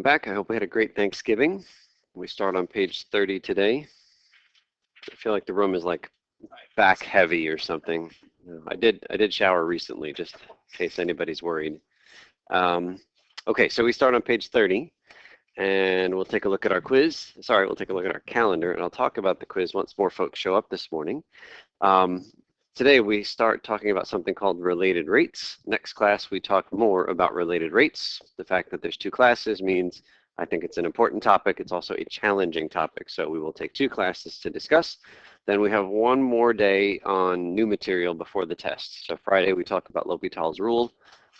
back. I hope we had a great Thanksgiving. We start on page 30 today. I feel like the room is like back heavy or something. I did shower recently, just in case anybody's worried. Okay, so we start on page 30, and we'll take a look at our quiz. Sorry, we'll take a look at our calendar, and I'll talk about the quiz once more folks show up this morning. Today we start talking about something called related rates. Next class we talk more about related rates. The fact that there's two classes means I think it's an important topic. It's also a challenging topic, so we will take two classes to discuss. Then we have one more day on new material before the test. So Friday we talk about L'Hopital's rule.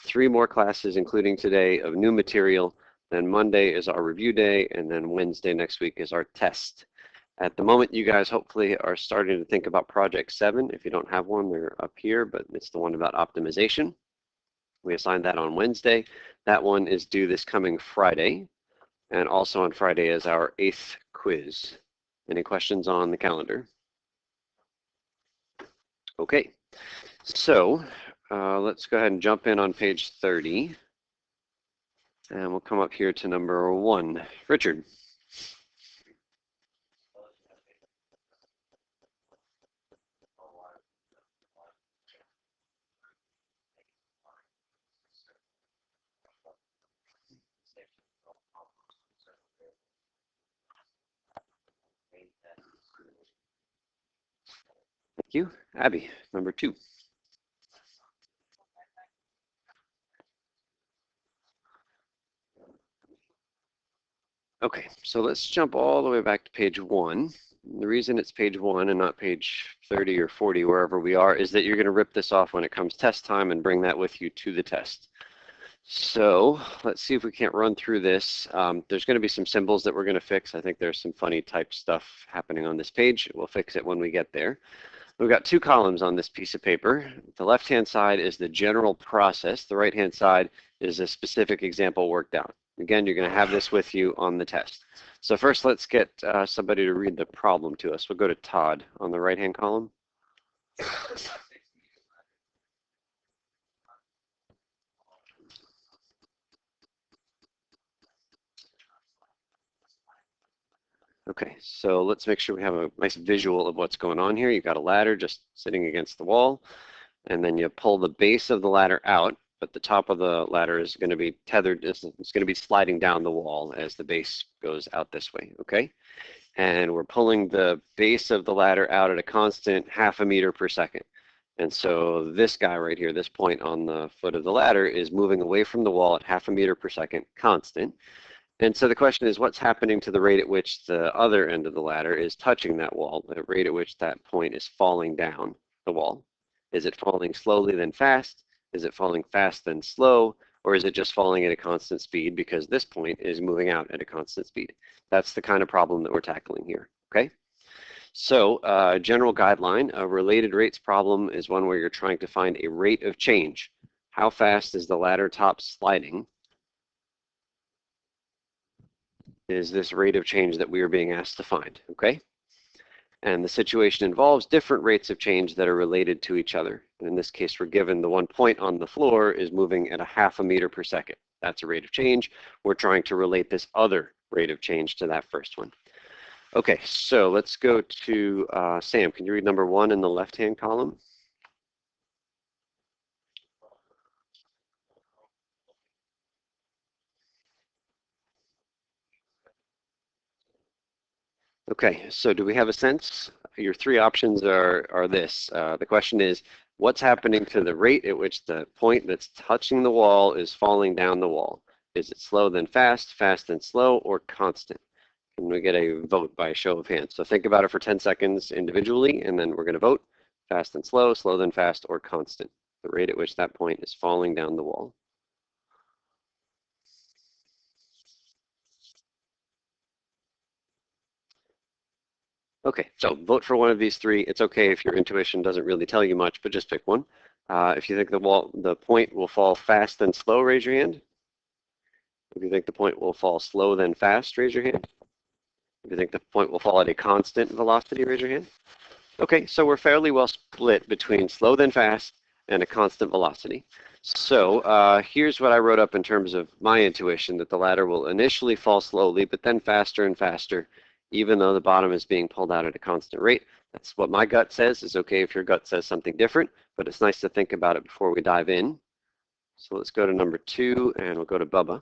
3 more classes, including today, of new material. Then Monday is our review day, and then Wednesday next week is our test. At the moment, you guys hopefully are starting to think about Project 7. If you don't have one, they're up here, but it's the one about optimization. We assigned that on Wednesday. That one is due this coming Friday. And also on Friday is our 8th quiz. Any questions on the calendar? Okay, so let's go ahead and jump in on page 30. And we'll come up here to number 1. Richard. Thank you. Abby, number 2. Okay, so let's jump all the way back to page 1. The reason it's page 1 and not page 30 or 40, wherever we are, is that you're going to rip this off when it comes test time and bring that with you to the test. So let's see if we can't run through this. There's going to be some symbols that we're going to fix. I think there's some funny type stuff happening on this page. We'll fix it when we get there. We've got 2 columns on this piece of paper. The left-hand side is the general process. The right-hand side is a specific example worked out. Again, you're going to have this with you on the test. So first, let's get somebody to read the problem to us. We'll go to Todd on the right-hand column. Okay, so let's make sure we have a nice visual of what's going on here. You've got a ladder just sitting against the wall, and then you pull the base of the ladder out, but the top of the ladder is going to be tethered. It's going to be sliding down the wall as the base goes out this way, okay? And we're pulling the base of the ladder out at a constant 0.5 meter per second. And so this guy right here, this point on the foot of the ladder, is moving away from the wall at 0.5 meter per second, constant. And so the question is, what's happening to the rate at which the other end of the ladder is touching that wall, the rate at which that point is falling down the wall? Is it falling slowly then fast? Is it falling fast then slow? Or is it just falling at a constant speed because this point is moving out at a constant speed? That's the kind of problem that we're tackling here, okay? So general guideline, a related rates problem is one where you're trying to find a rate of change. How fast is the ladder top sliding? Is this rate of change that we are being asked to find, okay? And the situation involves different rates of change that are related to each other. In this case, we're given the one point on the floor is moving at a 0.5 meter per second. That's a rate of change. We're trying to relate this other rate of change to that first one. Okay, so let's go to Sam. Can you read number 1 in the left-hand column? Okay, so do we have a sense? Your 3 options are this. The question is, what's happening to the rate at which the point that's touching the wall is falling down the wall? Is it slow then fast, fast then slow, or constant? Can we get a vote by a show of hands? So think about it for 10 seconds individually, and then we're going to vote. Fast then slow, slow then fast, or constant. The rate at which that point is falling down the wall. Okay, so vote for one of these 3. It's okay if your intuition doesn't really tell you much, but just pick one. If you think the point will fall fast then slow, raise your hand. If you think the point will fall slow then fast, raise your hand. If you think the point will fall at a constant velocity, raise your hand. Okay, so we're fairly well split between slow then fast and a constant velocity. So here's what I wrote up in terms of my intuition, that the ladder will initially fall slowly, but then faster and faster, even though the bottom is being pulled out at a constant rate. That's what my gut says. Is okay if your gut says something different, but it's nice to think about it before we dive in. So let's go to number 2, and we'll go to Bubba.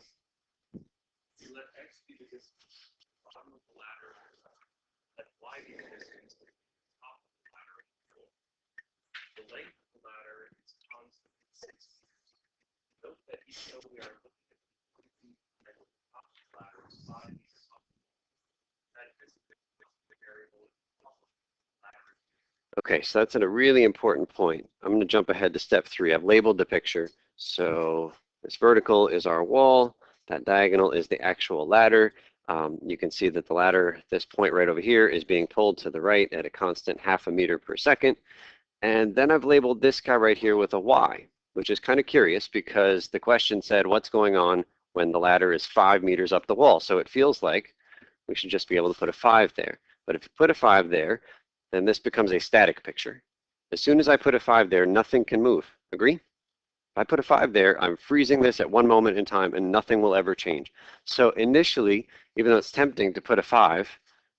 Let x be the distance bottom of the ladder, let y be the distance top of the ladder. The length of the ladder is constant 6 meters. Note that even though we are looking at the top of the ladder is 5 meters up, that distance is the variable top of the ladder. Okay, so that's a really important point. I'm going to jump ahead to step 3. I've labeled the picture. So this vertical is our wall. That diagonal is the actual ladder. You can see that the ladder, this point right over here, is being pulled to the right at a constant 0.5 meter per second. And then I've labeled this guy right here with a y, which is kind of curious because the question said, what's going on when the ladder is 5 meters up the wall? So it feels like we should just be able to put a 5 there. But if you put a 5 there, then this becomes a static picture. As soon as I put a 5 there, nothing can move. Agree? If I put a 5 there, I'm freezing this at one moment in time and nothing will ever change. So initially, even though it's tempting to put a 5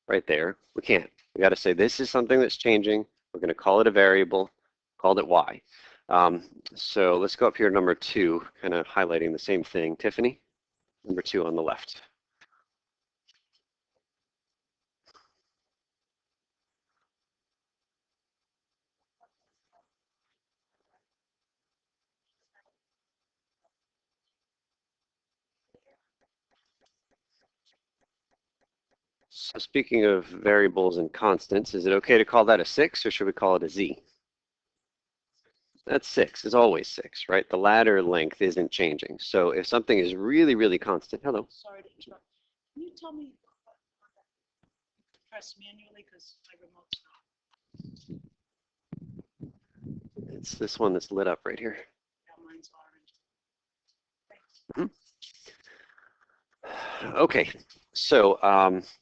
right there, we can't. We got to say this is something that's changing. We're going to call it a variable, called it y. So let's go up here to number 2, kind of highlighting the same thing. Tiffany, number 2 on the left. So speaking of variables and constants, is it okay to call that a 6 or should we call it a z? That's 6, it's always 6, right? The ladder length isn't changing. So if something is really, really constant, hello. Sorry to interrupt. Can you tell me what press manually because my remote's not? It's this one that's lit up right here. Yeah, mine's orange. Okay, so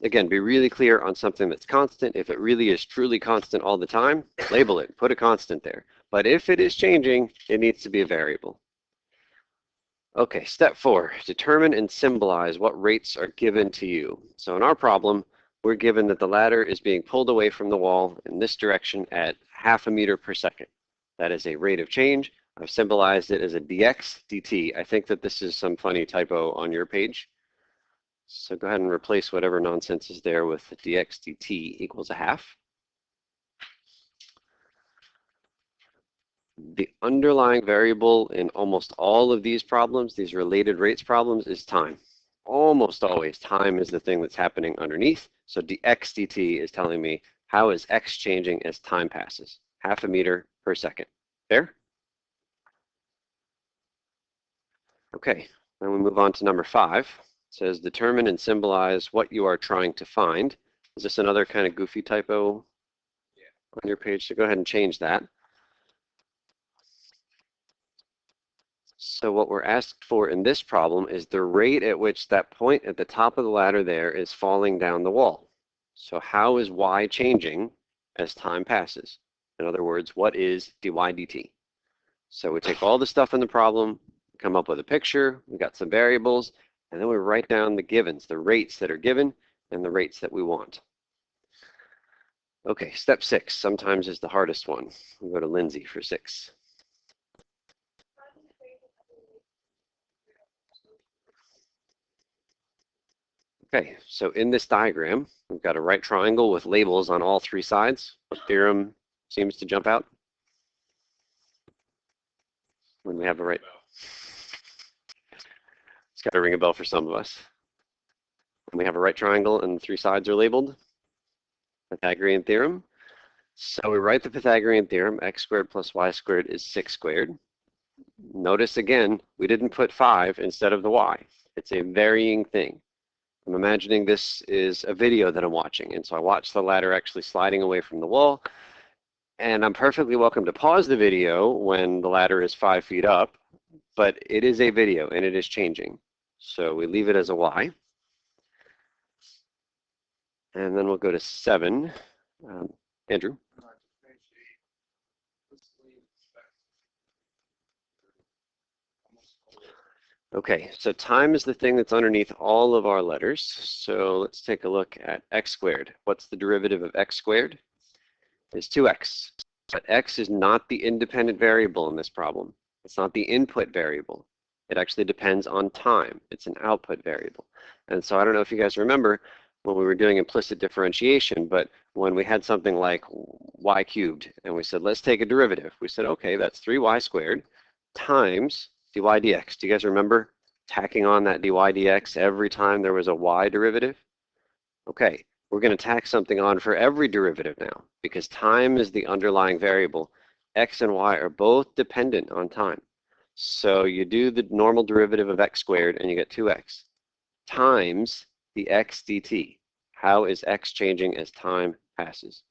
again, be really clear on something that's constant. If it really is truly constant all the time, label it, put a constant there. But if it is changing, it needs to be a variable. Okay, step 4, determine and symbolize what rates are given to you. So in our problem, we're given that the ladder is being pulled away from the wall in this direction at 0.5 meter per second. That is a rate of change. I've symbolized it as a dx dt. I think that this is some funny typo on your page. So go ahead and replace whatever nonsense is there with dx dt equals a half. The underlying variable in almost all of these problems, these related rates problems, is time. Almost always time is the thing that's happening underneath. So dx dt is telling me how is x changing as time passes. 0.5 meter per second. Fair? Okay, then we move on to number 5. It says determine and symbolize what you are trying to find. Is this another kind of goofy typo on your page? So go ahead and change that. So what we're asked for in this problem is the rate at which that point at the top of the ladder there is falling down the wall. So how is y changing as time passes? In other words, what is dy dt? So we take all the stuff in the problem, come up with a picture, we got some variables, and then we write down the givens, the rates that are given, and the rates that we want. Okay, step 6, sometimes is the hardest one. We'll go to Lindsay for 6. Okay, so in this diagram, we've got a right triangle with labels on all 3 sides. What theorem seems to jump out when we have a right? It's got to ring a bell for some of us. When we have a right triangle and the 3 sides are labeled, Pythagorean Theorem. So we write the Pythagorean Theorem, x squared plus y squared is 6 squared. Notice again, we didn't put 5 instead of the y. It's a varying thing. I'm imagining this is a video that I'm watching, and so I watch the ladder actually sliding away from the wall, and I'm perfectly welcome to pause the video when the ladder is 5 feet up, but it is a video and it is changing. So we leave it as a y. And then we'll go to 7. Andrew? Okay, so time is the thing that's underneath all of our letters. So let's take a look at x squared. What's the derivative of x squared? It's 2x. But x is not the independent variable in this problem. It's not the input variable. It actually depends on time. It's an output variable. And so I don't know if you guys remember when we were doing implicit differentiation, but when we had something like y cubed, and we said, let's take a derivative. We said, okay, that's 3y squared times dy dx. Do you guys remember tacking on that dy dx every time there was a y derivative? Okay, we're going to tack something on for every derivative now, because time is the underlying variable. X and y are both dependent on time. So you do the normal derivative of x squared, and you get 2x times the x dt. How is x changing as time passes?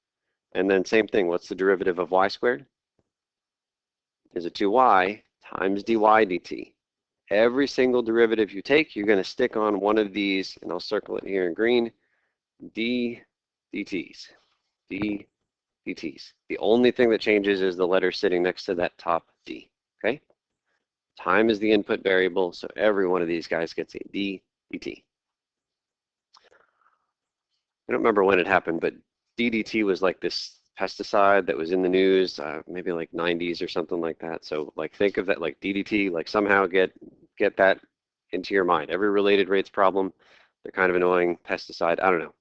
And then same thing, what's the derivative of y squared? Is it 2y times dy dt. Every single derivative you take, you're going to stick on one of these, and I'll circle it here in green, d dt's. d dt's. The only thing that changes is the letter sitting next to that top d, okay? Time is the input variable, so every one of these guys gets a d dt. I don't remember when it happened, but DDT was like this pesticide that was in the news, maybe like 90s or something like that. So like think of that like DDT, like somehow get that into your mind. Every related rates problem, they're kind of annoying. Pesticide, I don't know.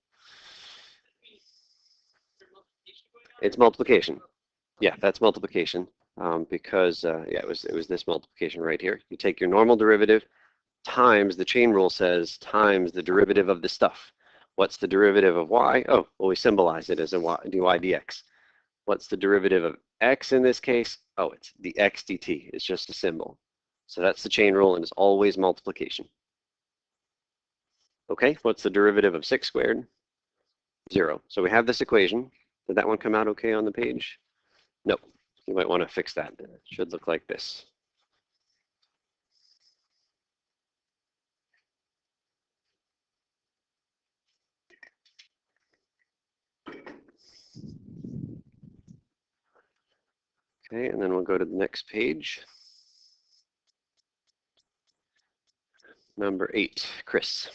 It's multiplication. Yeah, that's multiplication because yeah, it was this multiplication right here. You take your normal derivative times the chain rule says times the derivative of the stuff. What's the derivative of y? Oh, well, we symbolize it as a y, dy dx. What's the derivative of x in this case? Oh, it's the x dt. It's just a symbol. So that's the chain rule, and it's always multiplication. Okay, what's the derivative of 6 squared? 0. So we have this equation. Did that one come out okay on the page? Nope. You might want to fix that. It should look like this. Okay, and then we'll go to the next page. Number 8, Chris.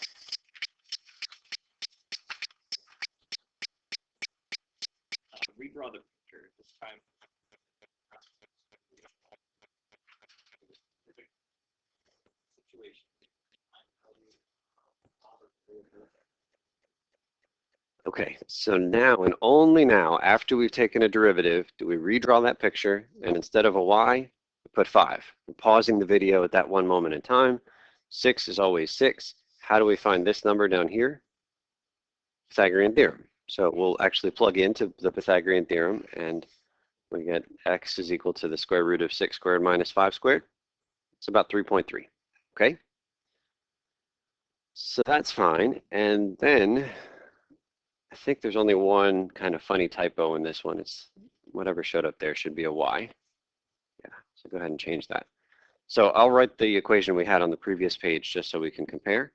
Redraw the picture this time. Situation. Okay, so now and only now, after we've taken a derivative, do we redraw that picture, and instead of a y, we put 5. We're pausing the video at that one moment in time. 6 is always 6. How do we find this number down here? Pythagorean theorem. So we'll actually plug into the Pythagorean theorem, and we get x is equal to the square root of 6 squared minus 5 squared. It's about 3.3, okay? So that's fine, and then I think there's only one kind of funny typo in this one. It's whatever showed up there should be a y. Yeah, so go ahead and change that. So I'll write the equation we had on the previous page just so we can compare.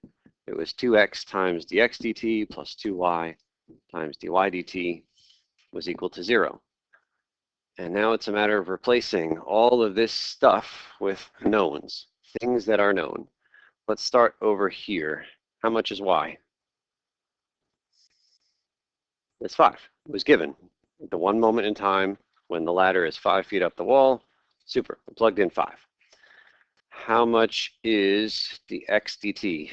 It was 2x times dx dt plus 2y times dy dt was equal to 0. And now it's a matter of replacing all of this stuff with knowns, things that are known. Let's start over here. How much is y? It's 5. It was given at the one moment in time when the ladder is 5 feet up the wall. Super, I plugged in 5. How much is the x dt?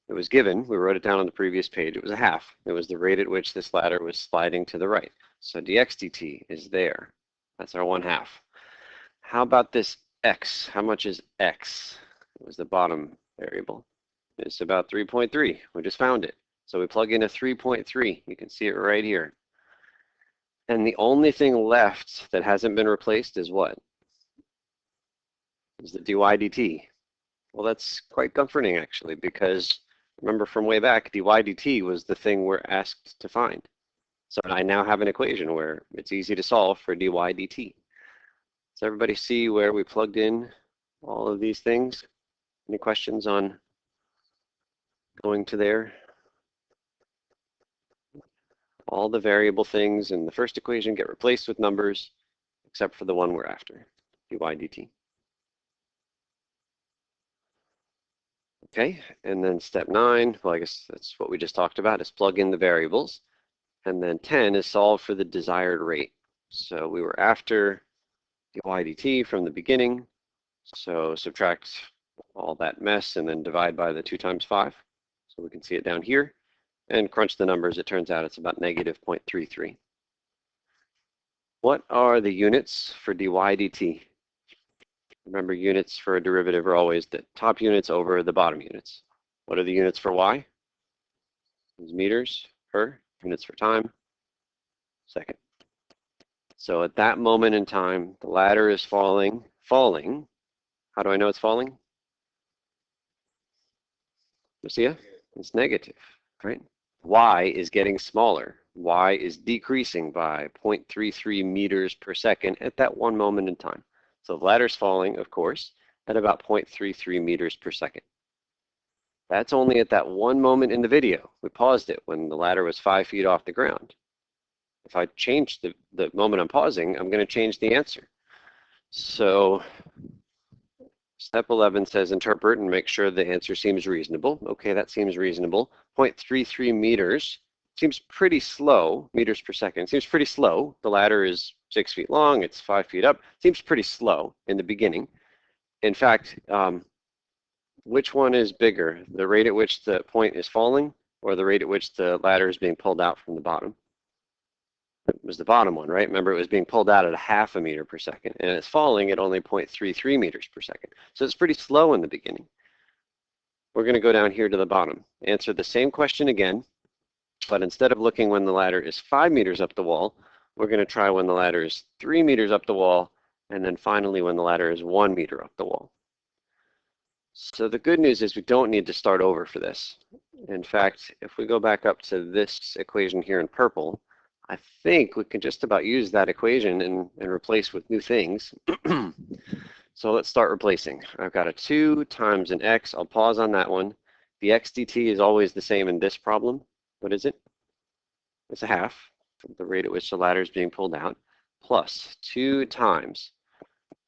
It was given, we wrote it down on the previous page, it was a half. It was the rate at which this ladder was sliding to the right. So dx dt is there. That's our 1/2. How about this x? How much is x? It was the bottom variable. It's about 3.3. We just found it. So we plug in a 3.3. You can see it right here. And the only thing left that hasn't been replaced is what? Is the dy dt. Well, that's quite comforting actually, because remember from way back, dy dt was the thing we're asked to find. So I now have an equation where it's easy to solve for dy dt. Does everybody see where we plugged in all of these things? Any questions on going to there? All the variable things in the first equation get replaced with numbers, except for the one we're after, dy dt. Okay, and then step 9, well, I guess that's what we just talked about, is plug in the variables. And then 10 is solve for the desired rate. So we were after dy dt from the beginning. So subtract all that mess and then divide by the 2 times 5. So we can see it down here. And crunch the numbers, it turns out it's about negative 0.33. What are the units for dy dt? Remember, units for a derivative are always the top units over the bottom units. What are the units for y? It's meters per, units for time, second. So at that moment in time, the ladder is falling. How do I know it's falling? Lucia? It's negative, right? Y is getting smaller. Y is decreasing by 0.33 meters per second at that one moment in time. So the ladder's falling, of course, at about 0.33 meters per second. That's only at that one moment in the video. We paused it when the ladder was 5 feet off the ground. If I change the moment I'm pausing, I'm going to change the answer. So step 11 says interpret and make sure the answer seems reasonable. Okay, that seems reasonable. 0.33 meters seems pretty slow, meters per second. Seems pretty slow. The ladder is 6 feet long, it's 5 feet up. Seems pretty slow in the beginning. In fact, which one is bigger? The rate at which the point is falling or the rate at which the ladder is being pulled out from the bottom? It was the bottom one, right? Remember, it was being pulled out at 0.5 meter per second, and it's falling at only 0.33 meters per second. So it's pretty slow in the beginning. We're going to go down here to the bottom. Answer the same question again, but instead of looking when the ladder is 5 meters up the wall, we're going to try when the ladder is 3 meters up the wall, and then finally when the ladder is 1 meter up the wall. So the good news is we don't need to start over for this. In fact, if we go back up to this equation here in purple, I think we can just about use that equation and replace with new things. So let's start replacing. I've got a 2 times an x. I'll pause on that one. The x dt is always the same in this problem. What is it? It's a half, the rate at which the ladder is being pulled out, plus 2 times.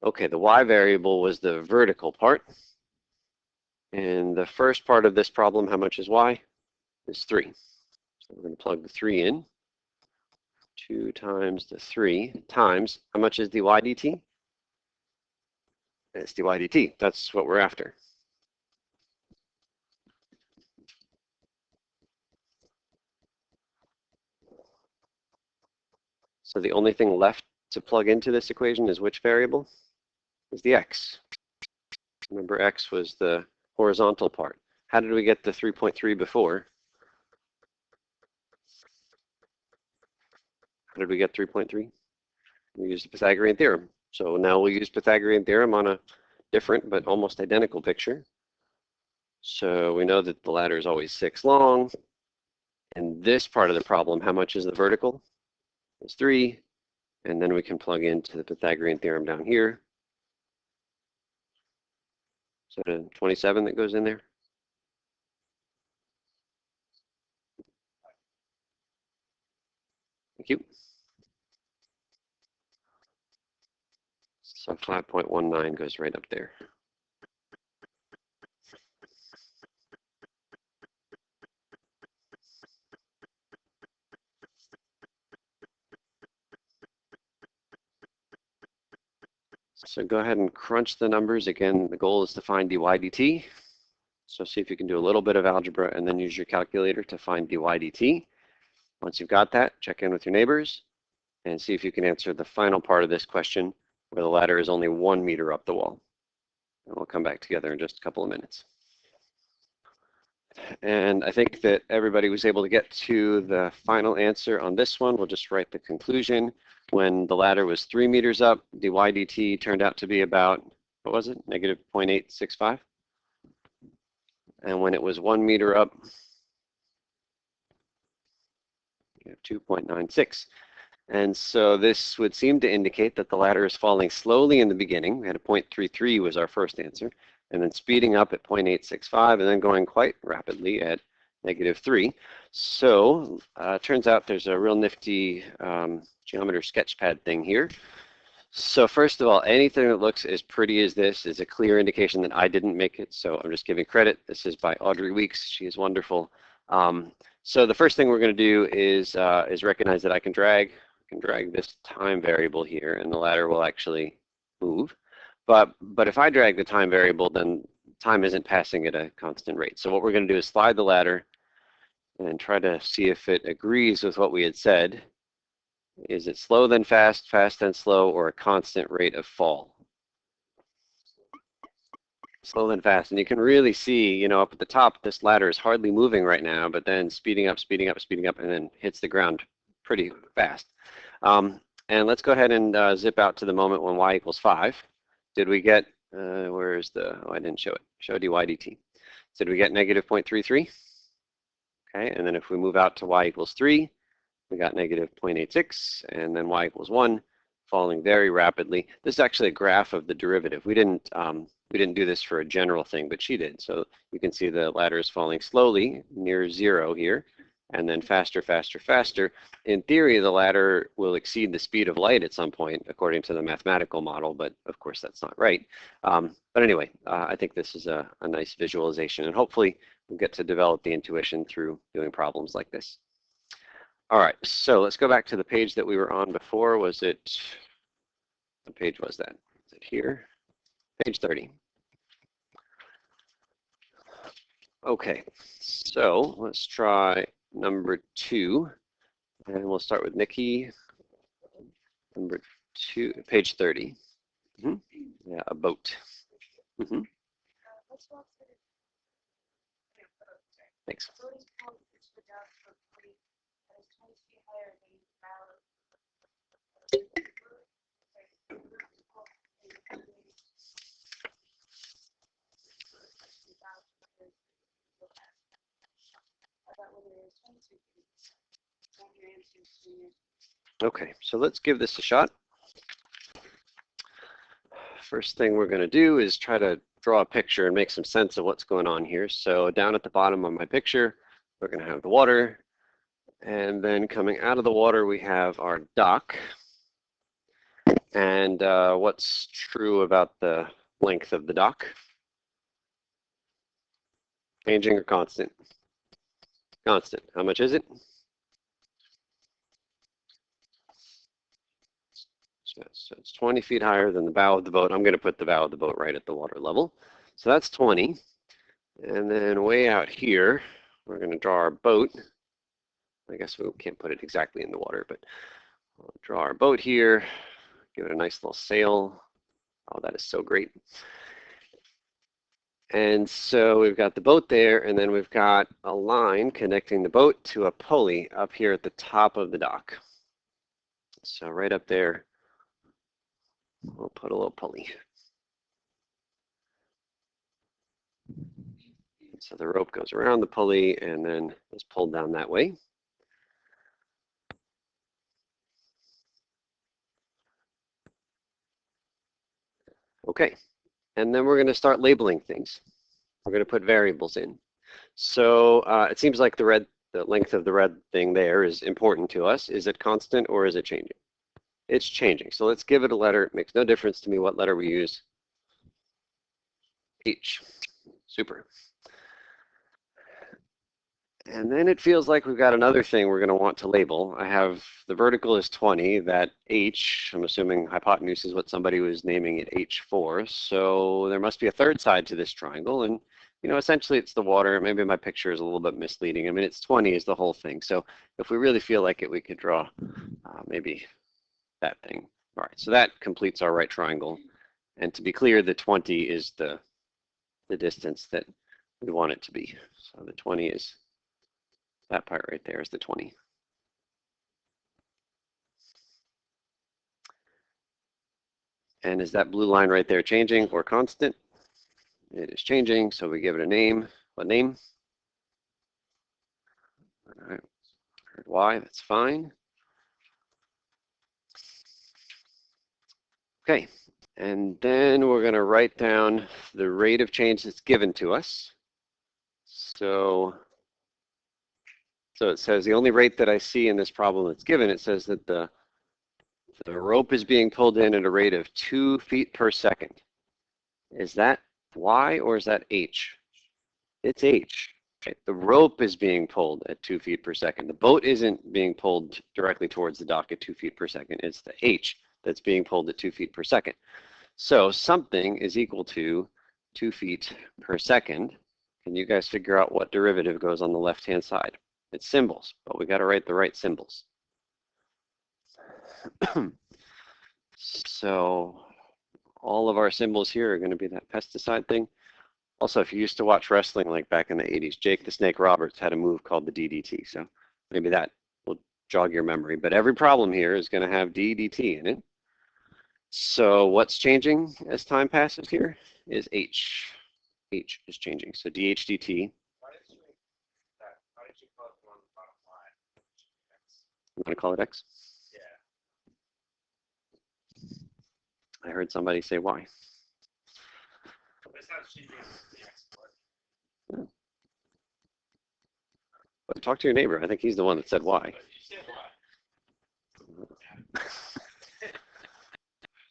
Okay, the y variable was the vertical part. In the first part of this problem, how much is y? Is 3. So we're going to plug the 3 in. 2 times the 3 times, how much is dy dt? It's dy dt. That's what we're after. So the only thing left to plug into this equation is which variable? Is the x. Remember, x was the horizontal part. How did we get the 3.3 before? How did we get 3.3? We used the Pythagorean Theorem. So now we'll use Pythagorean Theorem on a different but almost identical picture. So we know that the ladder is always 6 long. In this part of the problem, how much is the vertical? It's 3. And then we can plug into the Pythagorean Theorem down here. So the 27 that goes in there. Thank you. So 5.19 goes right up there. So go ahead and crunch the numbers. Again, the goal is to find dy dt. So see if you can do a little bit of algebra and then use your calculator to find dy dt. Once you've got that, check in with your neighbors and see if you can answer the final part of this question where the ladder is only 1 meter up the wall. And we'll come back together in just a couple of minutes. And I think that everybody was able to get to the final answer on this one. We'll just write the conclusion. When the ladder was 3 meters up, dy dt turned out to be about, what was it, negative 0.865? And when it was 1 meter up, 2.96. And so this would seem to indicate that the ladder is falling slowly in the beginning. We had a 0.33 was our first answer, and then speeding up at 0.865, and then going quite rapidly at -3. So turns out there's a real nifty Geometers Sketchpad thing here. So first of all, anything that looks as pretty as this is a clear indication that I didn't make it, so I'm just giving credit. This is by Audrey Weeks. She is wonderful. So the first thing we're going to do is recognize that I can drag this time variable here, and the ladder will actually move. But if I drag the time variable, then time isn't passing at a constant rate. So what we're going to do is slide the ladder and try to see if it agrees with what we had said. Is it slow then fast, fast then slow, or a constant rate of fall? Slow then fast. And you can really see, you know, up at the top, this ladder is hardly moving right now, but then speeding up, speeding up, speeding up, and then hits the ground pretty fast. And let's go ahead and zip out to the moment when y equals 5. Did we get, where's the, oh, I didn't show it. Show dy dt. Did we get negative 0.33? Okay, and then if we move out to y equals 3, we got negative 0.86, and then y equals 1, falling very rapidly. This is actually a graph of the derivative. We didn't do this for a general thing, but she did. So you can see the ladder is falling slowly near 0 here, and then faster, faster, faster. In theory, the ladder will exceed the speed of light at some point, according to the mathematical model, but of course that's not right. But anyway, I think this is a nice visualization, and hopefully we'll get to develop the intuition through doing problems like this. All right, so let's go back to the page that we were on before. Was it, what page was that? Is it here? Page 30. Okay, so let's try number 2, and we'll start with Nikki. Number 2, page 30. Yeah, a boat. Thanks. Okay, so let's give this a shot. First thing we're going to do is try to draw a picture and make some sense of what's going on here. So down at the bottom of my picture, we're going to have the water. And then coming out of the water, we have our dock. And what's true about the length of the dock? Changing or constant? Constant. How much is it? So it's 20 feet higher than the bow of the boat. I'm going to put the bow of the boat right at the water level. So that's 20. And then way out here, we're going to draw our boat. I guess we can't put it exactly in the water, but we'll draw our boat here, give it a nice little sail. Oh, that is so great. And so we've got the boat there, and then we've got a line connecting the boat to a pulley up here at the top of the dock. So right up there, we'll put a little pulley. So the rope goes around the pulley and then is pulled down that way. Okay, and then we're going to start labeling things. We're going to put variables in. So it seems like the length of the red thing there is important to us. Is it constant or is it changing? It's changing. So let's give it a letter. It makes no difference to me what letter we use. H. Super. And then it feels like we've got another thing we're going to want to label. I have the vertical is 20. That H, I'm assuming hypotenuse is what somebody was naming it H for. So there must be a third side to this triangle. And, you know, essentially it's the water. Maybe my picture is a little bit misleading. I mean, it's 20 is the whole thing. So if we really feel like it, we could draw maybe that thing. All right, so that completes our right triangle. And to be clear, the 20 is the distance that we want it to be. So the 20 is, that part right there is the 20. And is that blue line right there changing or constant? It is changing, so we give it a name. What name? All right, Y, that's fine. Okay, and then we're going to write down the rate of change that's given to us. So it says the only rate that I see in this problem that's given, it says that the The rope is being pulled in at a rate of 2 feet per second. Is that Y or is that H? It's H. Okay. The rope is being pulled at 2 feet per second. The boat isn't being pulled directly towards the dock at 2 feet per second. It's the H that's being pulled at 2 feet per second. So something is equal to 2 feet per second. Can you guys figure out what derivative goes on the left-hand side? It's symbols, but we got to write the right symbols. So all of our symbols here are going to be that pesticide thing. Also, if you used to watch wrestling like back in the 80s, Jake the Snake Roberts had a move called the DDT. So maybe that will jog your memory. But every problem here is going to have DDT in it. So what's changing as time passes here is H. H is changing. So DHDT. Why did you call it on the bottom line? You want to call it X? Yeah. I heard somebody say Y. That's how she makes the export. But talk to your neighbor. I think he's the one that said Y. But you said why?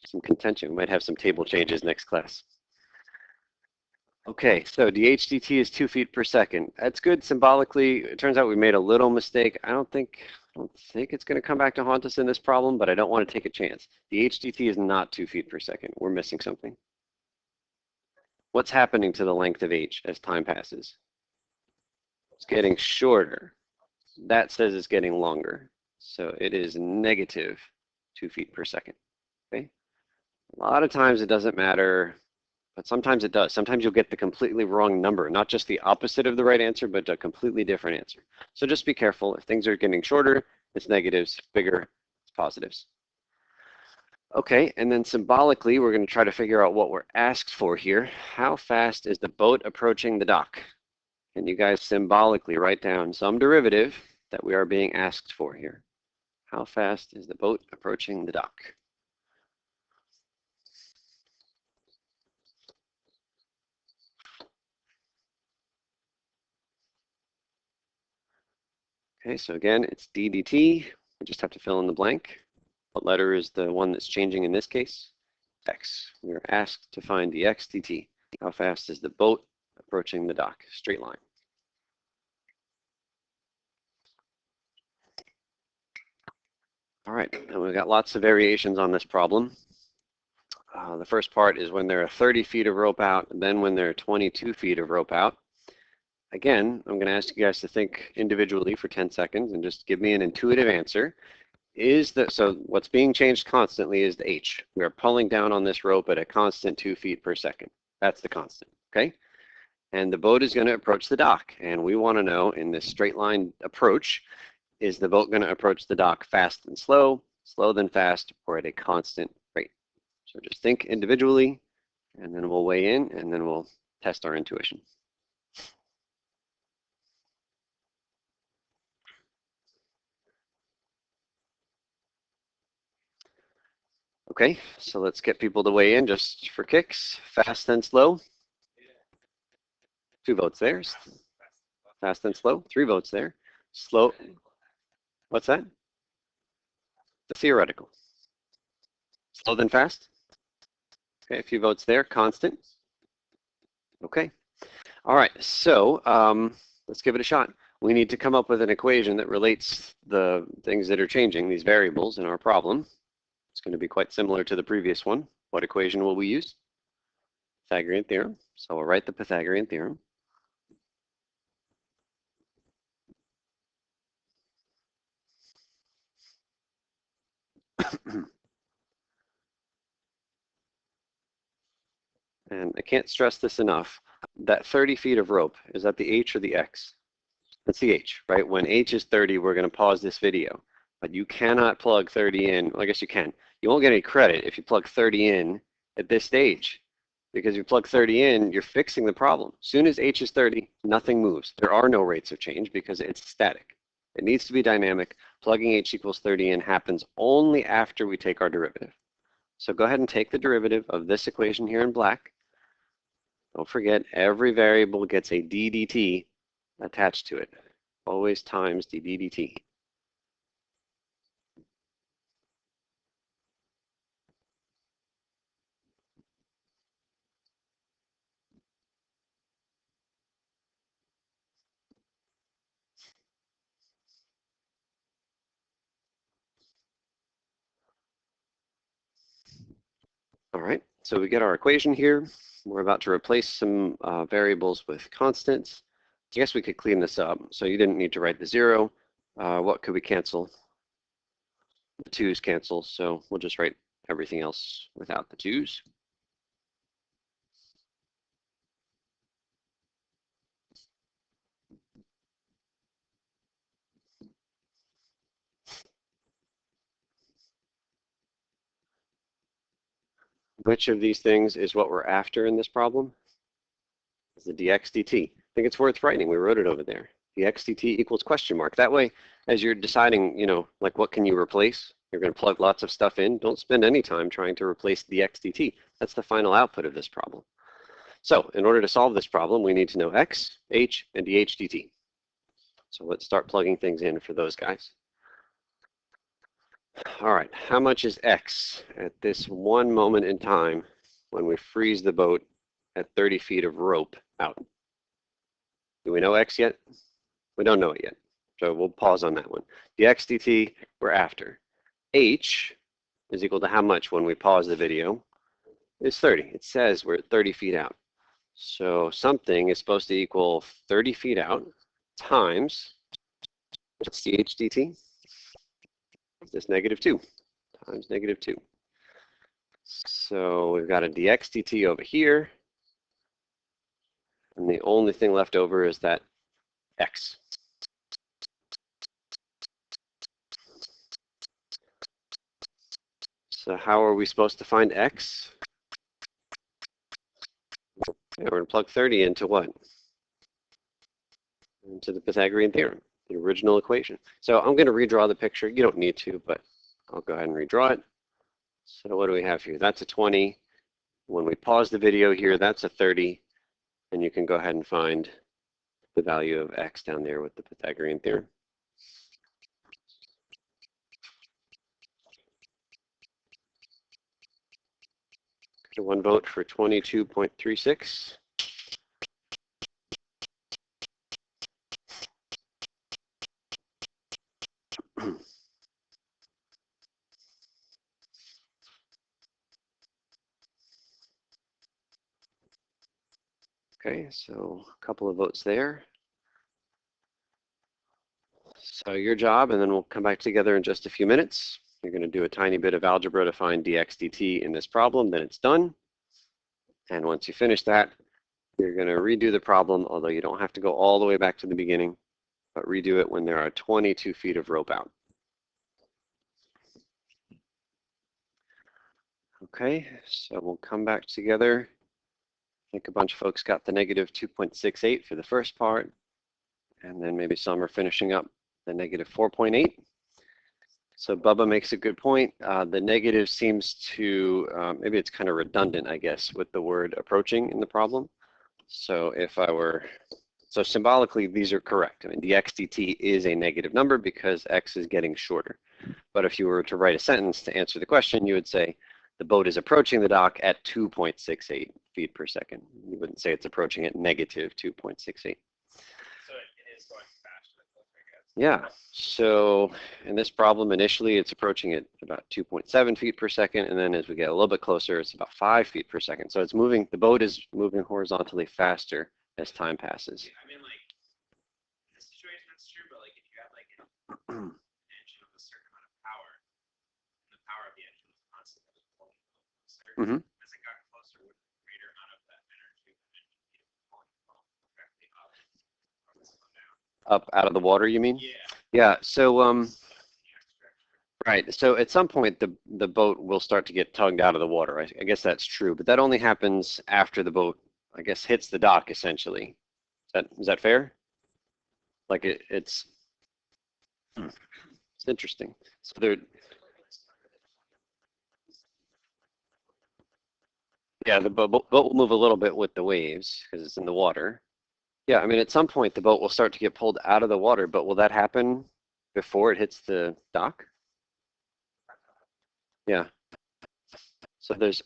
Some contention. We might have some table changes next class. Okay, so DHDT is 2 feet per second. That's good symbolically. It turns out we made a little mistake. I don't think it's going to come back to haunt us in this problem, but I don't want to take a chance. DHDT is not 2 feet per second. We're missing something. What's happening to the length of H as time passes? It's getting shorter. That says it's getting longer. So it is negative 2 feet per second. Okay. A lot of times it doesn't matter, but sometimes it does. Sometimes you'll get the completely wrong number, not just the opposite of the right answer, but a completely different answer. So just be careful. If things are getting shorter, it's negatives. Bigger, it's positives. Okay, and then symbolically, we're going to try to figure out what we're asked for here. How fast is the boat approaching the dock? Can you guys symbolically write down some derivative that we are being asked for here? How fast is the boat approaching the dock? Okay, so again, it's DDT. We just have to fill in the blank. What letter is the one that's changing in this case? X. We are asked to find the x dt. How fast is the boat approaching the dock? Straight line. All right, and we've got lots of variations on this problem. The first part is when there are 30 feet of rope out, and then when there are 22 feet of rope out. Again, I'm going to ask you guys to think individually for 10 seconds and just give me an intuitive answer. So what's being changed constantly is the H. We are pulling down on this rope at a constant 2 feet per second. That's the constant, okay? And the boat is going to approach the dock. And we want to know in this straight line approach, is the boat going to approach the dock fast and slow, slow then fast, or at a constant rate? So just think individually, and then we'll weigh in, and then we'll test our intuition. Okay, so let's get people to weigh in just for kicks. Fast and slow. 2 votes there. Fast and slow. 3 votes there. Slow. What's that? The theoretical. Slow then fast. Okay, a few votes there. Constant. Okay. All right, so let's give it a shot. We need to come up with an equation that relates the things that are changing, these variables in our problem. It's going to be quite similar to the previous one. What equation will we use? Pythagorean theorem. So we'll write the Pythagorean theorem. And I can't stress this enough. That 30 feet of rope, is that the H or the X? That's the H, right? When H is 30, we're going to pause this video. But you cannot plug 30 in. Well, I guess you can. You won't get any credit if you plug 30 in at this stage. Because if you plug 30 in, you're fixing the problem. As soon as H is 30, nothing moves. There are no rates of change because it's static. It needs to be dynamic. Plugging H equals 30 in happens only after we take our derivative. So go ahead and take the derivative of this equation here in black. Don't forget, every variable gets a ddt attached to it. Always times the ddt. So we get our equation here. We're about to replace some variables with constants. I guess we could clean this up. So you didn't need to write the 0. What could we cancel? The 2's cancel, so we'll just write everything else without the 2's. Which of these things is what we're after in this problem? It's the dx dt. I think it's worth writing. We wrote it over there. Dx dt equals question mark. That way, as you're deciding, like what can you replace? You're going to plug lots of stuff in. Don't spend any time trying to replace dx dt. That's the final output of this problem. So in order to solve this problem, we need to know x, h, and dh dt. So let's start plugging things in for those guys. All right, how much is x at this one moment in time when we freeze the boat at 30 feet of rope out? Do we know x yet? We don't know it yet, so we'll pause on that one. The x dt we're after. H is equal to how much when we pause the video? It's 30. It says we're at 30 feet out. So something is supposed to equal 30 feet out times, what's the h dt? This -2 times -2. So we've got a dx dt over here. And the only thing left over is that x. So how are we supposed to find x? We're going to plug 30 into what? Into the Pythagorean Theorem, the original equation. So I'm going to redraw the picture. You don't need to, but I'll go ahead and redraw it. So what do we have here? That's a 20. When we pause the video here, that's a 30. And you can go ahead and find the value of x down there with the Pythagorean Theorem. One vote for 22.36. Okay, so a couple of votes there. So your job, and then we'll come back together in just a few minutes. You're going to do a tiny bit of algebra to find dx dt in this problem, then it's done. And once you finish that, you're going to redo the problem, although you don't have to go all the way back to the beginning, but redo it when there are 22 feet of rope out. Okay, so we'll come back together. I think a bunch of folks got the -2.68 for the first part, and then maybe some are finishing up the -4.8. So Bubba makes a good point. The negative seems to, maybe it's kind of redundant, I guess, with the word approaching in the problem. So if I were, so symbolically, these are correct. I mean, the dx dt is a negative number because x is getting shorter. But if you were to write a sentence to answer the question, you would say, the boat is approaching the dock at 2.68 feet per second. You wouldn't say it's approaching at -2.68. So it is going faster, I guess. Yeah, so in this problem, initially it's approaching at about 2.7 feet per second, and then as we get a little bit closer, it's about 5 feet per second. So it's moving, the boat is moving horizontally faster as time passes. I mean, like, in this situation, that's true, but like, if you have like an engine with a certain amount of power, and the power of the engine is constantly pulling closer, as it got closer, with a greater amount of that energy, the engine is pulling directly up, or slow down. Up out of the water, you mean? Yeah. Yeah, so right, so at some point the boat will start to get tugged out of the water. I guess that's true, but that only happens after the boat, I guess, hits the dock essentially. Is that fair? Like it's interesting. So there, yeah, the boat will move a little bit with the waves because it's in the water. Yeah, I mean, at some point the boat will start to get pulled out of the water, but will that happen before it hits the dock? Yeah. So there's,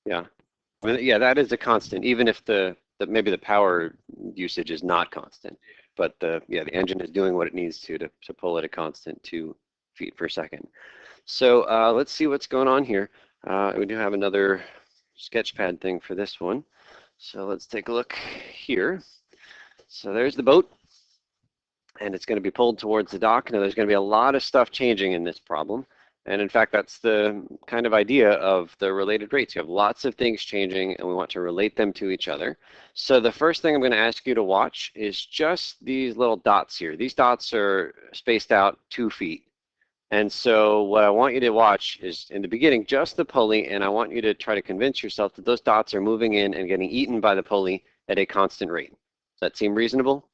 yeah. I mean, yeah, that is a constant, even if maybe the power usage is not constant, but the engine is doing what it needs to pull at a constant to feet per second. So let's see what's going on here. We do have another Sketchpad thing for this one. So let's take a look here. So there's the boat, and it's going to be pulled towards the dock. Now there's going to be a lot of stuff changing in this problem. And in fact, that's the kind of idea of the related rates. You have lots of things changing, and we want to relate them to each other. So the first thing I'm going to ask you to watch is just these little dots here. These dots are spaced out 2 feet. And so what I want you to watch is, in the beginning, just the pulley, and I want you to try to convince yourself that those dots are moving in and getting eaten by the pulley at a constant rate. Does that seem reasonable?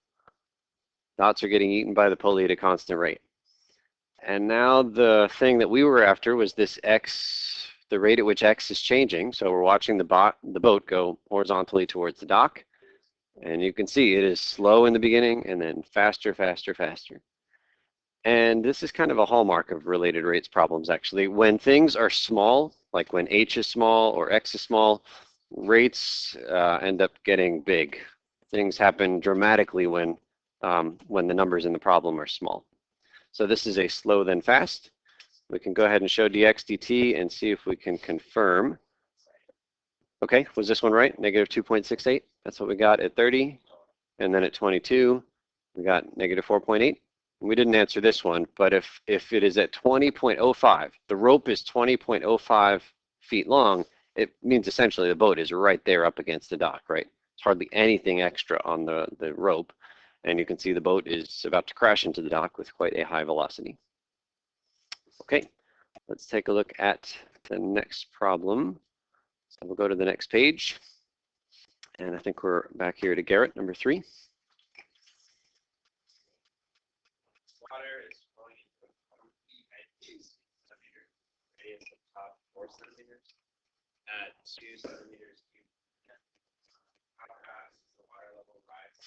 Dots are getting eaten by the pulley at a constant rate. And now the thing that we were after was this x, the rate at which x is changing. So we're watching the boat go horizontally towards the dock. And you can see it is slow in the beginning and then faster, faster, faster. And this is kind of a hallmark of related rates problems, actually. When things are small, like when h is small or x is small, rates end up getting big. Things happen dramatically when the numbers in the problem are small. So this is a slow then fast. We can go ahead and show dx dt and see if we can confirm. Okay, was this one right? Negative 2.68. That's what we got at 30. And then at 22, we got negative 4.8. We didn't answer this one, but if it is at 20.05, the rope is 20.05 feet long, it means essentially the boat is right there up against the dock, right? There's hardly anything extra on the rope. And you can see the boat is about to crash into the dock with quite a high velocity. Okay, let's take a look at the next problem. So we'll go to the next page. And I think we're back here to Garrett, number 3. Water is flowing into a pump at 2 centimeters, radius of top 4 centimeters, at 2 centimeters cubed. How fast is the water level rising?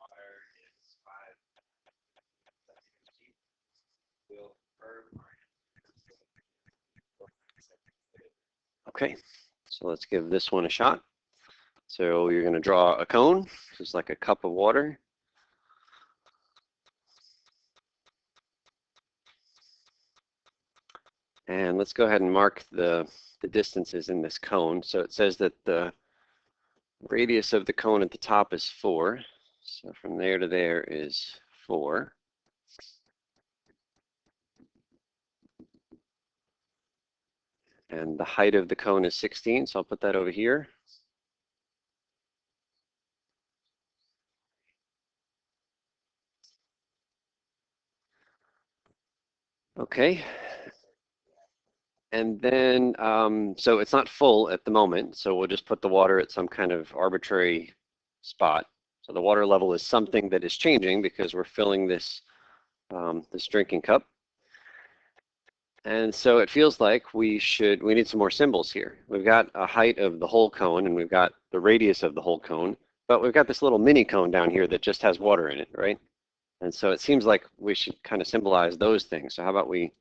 Water is 5 centimeters deep. We'll confirm our answer. Okay, so let's give this one a shot. So you're going to draw a cone, just like a cup of water. And let's go ahead and mark the distances in this cone. So it says that the radius of the cone at the top is 4. So from there to there is 4. And the height of the cone is 16, so I'll put that over here. Okay. And then, so it's not full at the moment, so we'll just put the water at some kind of arbitrary spot. So the water level is something that is changing because we're filling this, this drinking cup. And so it feels like we need some more symbols here. We've got a height of the whole cone and we've got the radius of the whole cone, but we've got this little mini cone down here that just has water in it, right? And so it seems like we should kind of symbolize those things. So how about we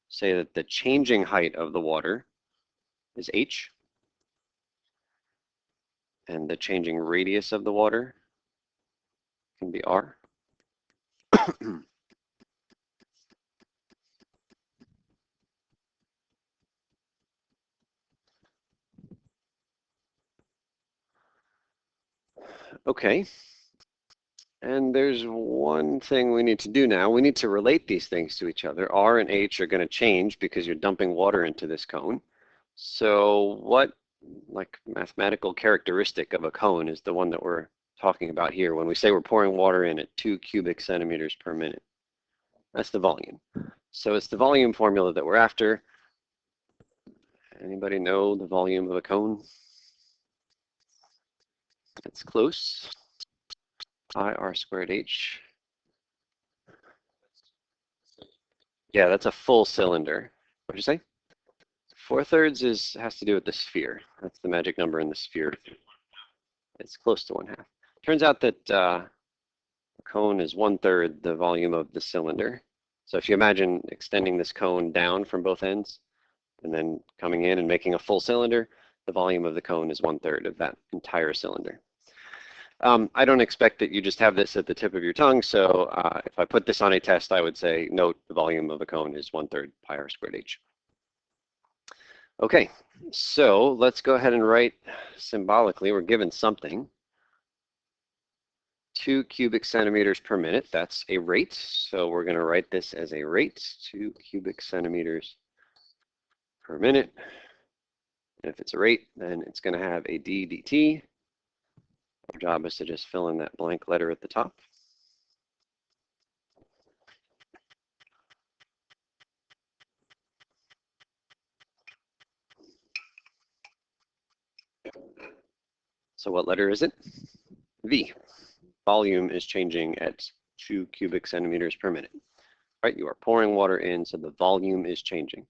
say that the changing height of the water is h, and the changing radius of the water can be r. Okay. And there's one thing we need to do now. We need to relate these things to each other. R and H are going to change because you're dumping water into this cone. So what, like, mathematical characteristic of a cone is the one that we're talking about here when we say we're pouring water in at 2 cubic centimeters per minute? That's the volume. So it's the volume formula that we're after. Anybody know the volume of a cone? It's close. I r squared h. Yeah, that's a full cylinder. What'd you say? 4/3 has to do with the sphere. That's the magic number in the sphere. It's close to 1/2. Turns out that a cone is 1/3 the volume of the cylinder. So if you imagine extending this cone down from both ends and then coming in and making a full cylinder, the volume of the cone is 1/3 of that entire cylinder. I don't expect that you just have this at the tip of your tongue, so if I put this on a test, I would say, note the volume of a cone is 1/3 pi r squared h. Okay, so let's go ahead and write symbolically. We're given something. 2 cubic centimeters per minute, that's a rate. So we're going to write this as a rate, 2 cubic centimeters per minute. And if it's a rate, then it's going to have a d dt. Our job is to just fill in that blank letter at the top. So what letter is it? V. Volume is changing at 2 cubic centimeters per minute. Right, you are pouring water in, so the volume is changing.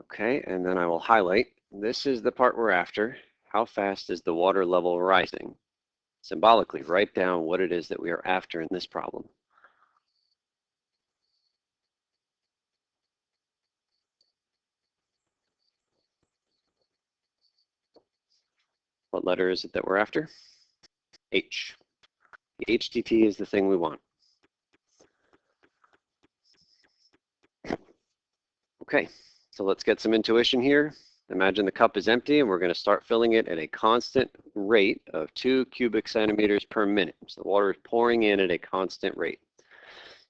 Okay, and then I will highlight. This is the part we're after. How fast is the water level rising? Symbolically, write down what it is that we are after in this problem. What letter is it that we're after? H. The h dt is the thing we want. Okay, so let's get some intuition here. Imagine the cup is empty and we're going to start filling it at a constant rate of 2 cubic centimeters per minute. So the water is pouring in at a constant rate.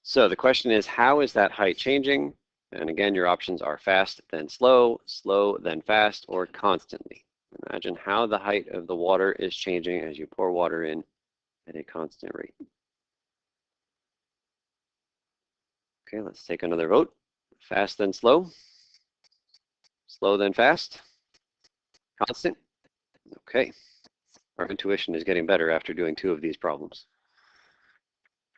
So the question is, how is that height changing? And again, your options are fast, then slow, slow, then fast, or constantly. Imagine how the height of the water is changing as you pour water in at a constant rate. Okay, let's take another vote. Fast, then slow. Slow, then fast. Constant. Okay. Our intuition is getting better after doing 2 of these problems.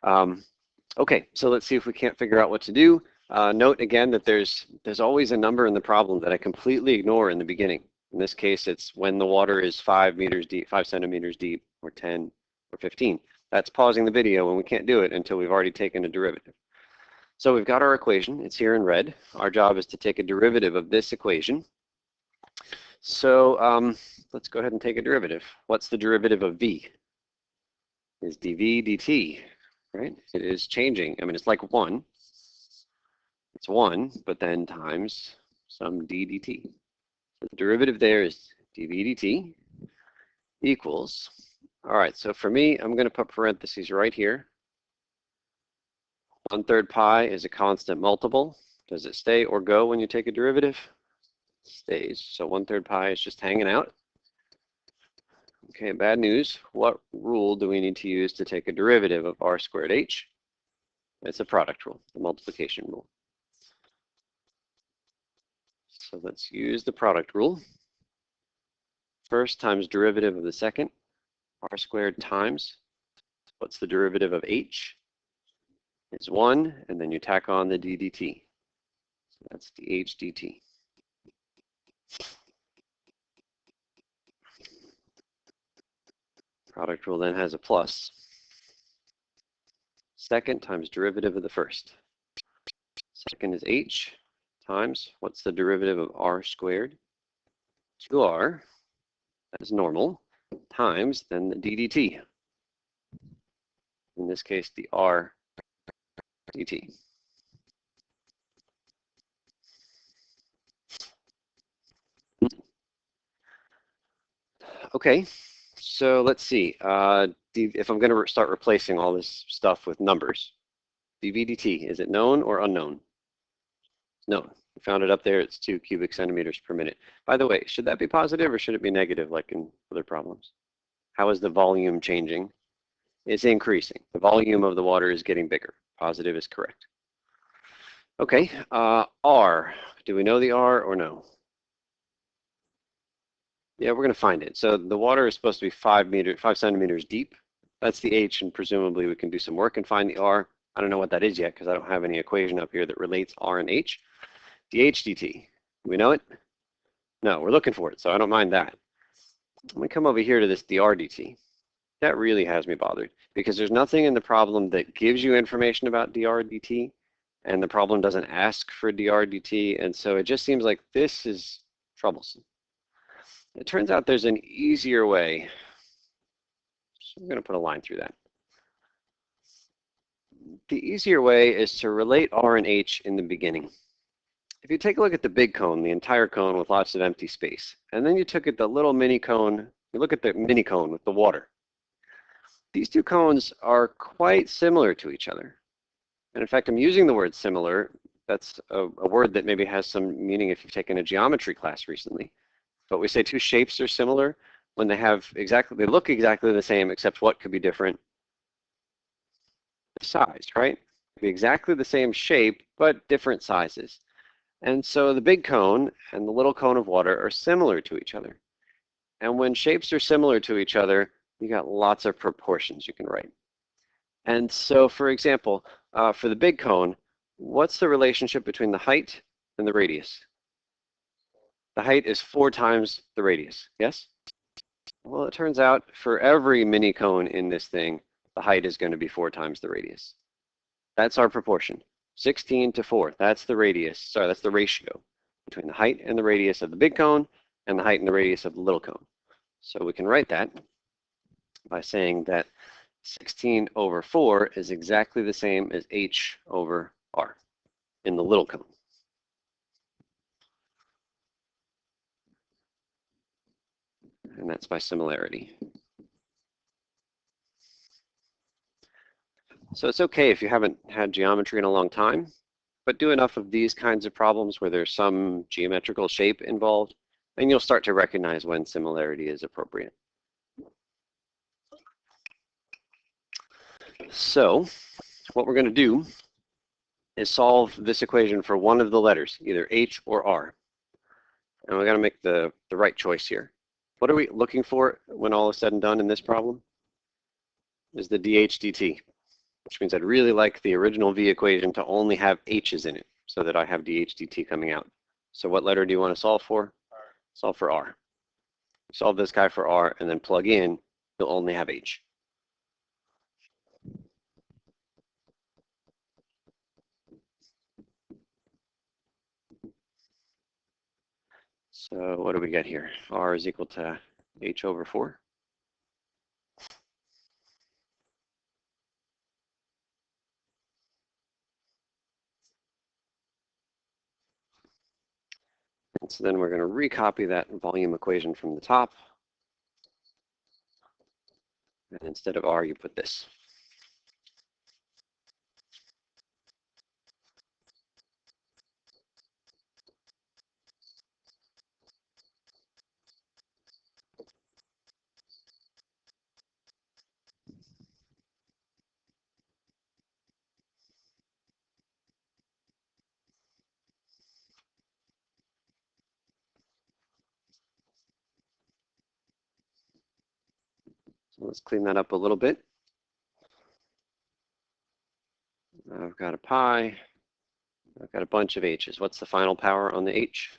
Okay, so let's see if we can't figure out what to do. Note again that there's always a number in the problem that I completely ignore in the beginning. In this case, it's when the water is 5 meters deep, 5 centimeters deep, or 10, or 15. That's pausing the video, and we can't do it until we've already taken a derivative. So we've got our equation. It's here in red. Our job is to take a derivative of this equation. So let's go ahead and take a derivative. What's the derivative of v? Is dv dt, right? It is changing. I mean, it's like 1. It's 1, but then times some d dt. So the derivative there is dv dt equals, all right, so for me, I'm going to put parentheses right here. 1/3 pi is a constant multiple. Does it stay or go when you take a derivative? It stays. So 1/3 pi is just hanging out. Okay, bad news. What rule do we need to use to take a derivative of r squared h? It's a product rule, the multiplication rule. So let's use the product rule. First times derivative of the second, r squared times, what's the derivative of h? It's 1, and then you tack on the d dt. So that's the h dt. Product rule then has a plus. Second times derivative of the first. Second is h times, what's the derivative of r squared? 2r, as normal, times then the d dt. In this case, the r dt. Okay, so let's see. If I'm going to start replacing all this stuff with numbers, dv dt, is it known or unknown? Known. We found it up there. It's 2 cubic centimeters per minute. By the way, should that be positive or should it be negative like in other problems? How is the volume changing? It's increasing. The volume of the water is getting bigger. Positive is correct. Okay, R. Do we know the R or no? Yeah, we're going to find it. So the water is supposed to be 5 centimeters deep. That's the H, and presumably we can do some work and find the R. I don't know what that is yet because I don't have any equation up here that relates R and H. The H dt, do we know it? No, we're looking for it, so I don't mind that. Let me come over here to this dr dt. That really has me bothered because there's nothing in the problem that gives you information about dr dt, and the problem doesn't ask for dr dt, and so it just seems like this is troublesome. It turns out there's an easier way. So I'm going to put a line through that. The easier way is to relate r and h in the beginning. If you take a look at the big cone, the entire cone with lots of empty space, and then you took at the little mini cone, you look at the mini cone with the water. These two cones are quite similar to each other. And in fact, I'm using the word similar. That's a word that maybe has some meaning if you've taken a geometry class recently. But we say two shapes are similar when they look exactly the same, except what could be different? The size, right? It'd be exactly the same shape, but different sizes. And so the big cone and the little cone of water are similar to each other. And when shapes are similar to each other, you got lots of proportions you can write. And so, for example, for the big cone, what's the relationship between the height and the radius? The height is 4 times the radius, yes? Well, it turns out for every mini cone in this thing, the height is going to be 4 times the radius. That's our proportion. 16 to 4, that's the radius, sorry, that's the ratio between the height and the radius of the big cone and the height and the radius of the little cone. So we can write that by saying that 16 over 4 is exactly the same as h over r in the little cone. And that's by similarity. So it's okay if you haven't had geometry in a long time, but do enough of these kinds of problems where there's some geometrical shape involved, and you'll start to recognize when similarity is appropriate. So what we're going to do is solve this equation for one of the letters, either h or r. And we're going to make the right choice here. What are we looking for when all is said and done in this problem? Is the dh dt, which means I'd really like the original v equation to only have h's in it so that I have dh dt coming out. So what letter do you want to solve for? R. Solve for r. Solve this guy for r and then plug in, you'll only have h. So what do we get here? R is equal to h over 4. And so then we're going to recopy that volume equation from the top. And instead of r, you put this. So let's clean that up a little bit. I've got a pi. I've got a bunch of h's. What's the final power on the h?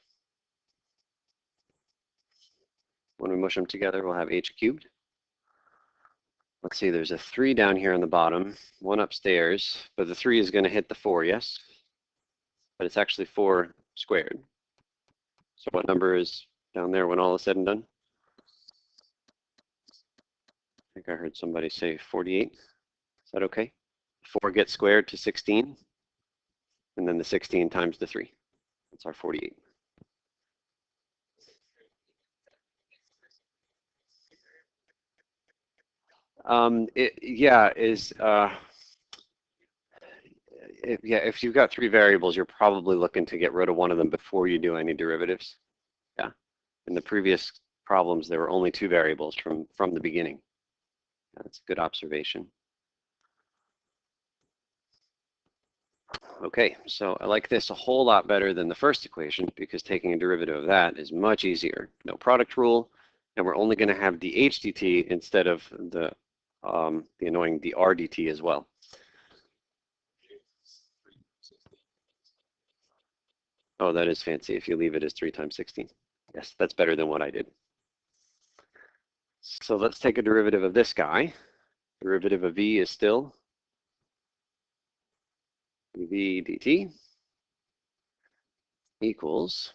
When we mush them together, we'll have h cubed. Let's see, there's a 3 down here on the bottom, 1 upstairs, but the 3 is going to hit the 4, yes? But it's actually 4 squared. So what number is down there when all is said and done? I think I heard somebody say 48. Is that okay? 4 gets squared to 16, and then the 16 times the 3. That's our 48. If you've got 3 variables, you're probably looking to get rid of one of them before you do any derivatives. Yeah. In the previous problems, there were only 2 variables from the beginning. That's a good observation. Okay, so I like this a whole lot better than the first equation because taking a derivative of that is much easier. No product rule, and we're only going to have dh dt instead of the annoying dr dt as well. Oh, that is fancy if you leave it as 3 times 16. Yes, that's better than what I did. So let's take a derivative of this guy. Derivative of v is still dv dt equals,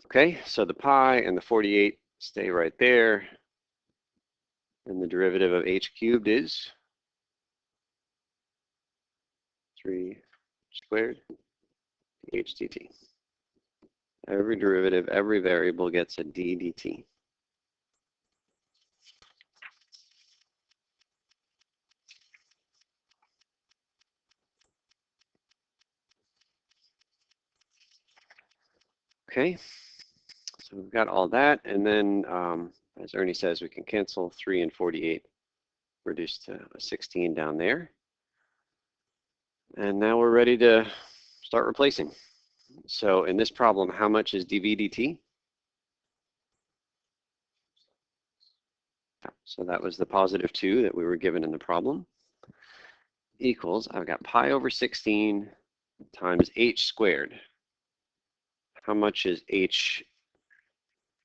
okay, so the pi and the 48 stay right there. And the derivative of h cubed is 3 squared h dt. Every derivative, every variable gets a d dt. Okay, so we've got all that, and then as Ernie says, we can cancel 3 and 48, reduce to a 16 down there. And now we're ready to start replacing. So in this problem, how much is dv dt? So that was the positive 2 that we were given in the problem. Equals, I've got pi over 16 times h squared. How much is h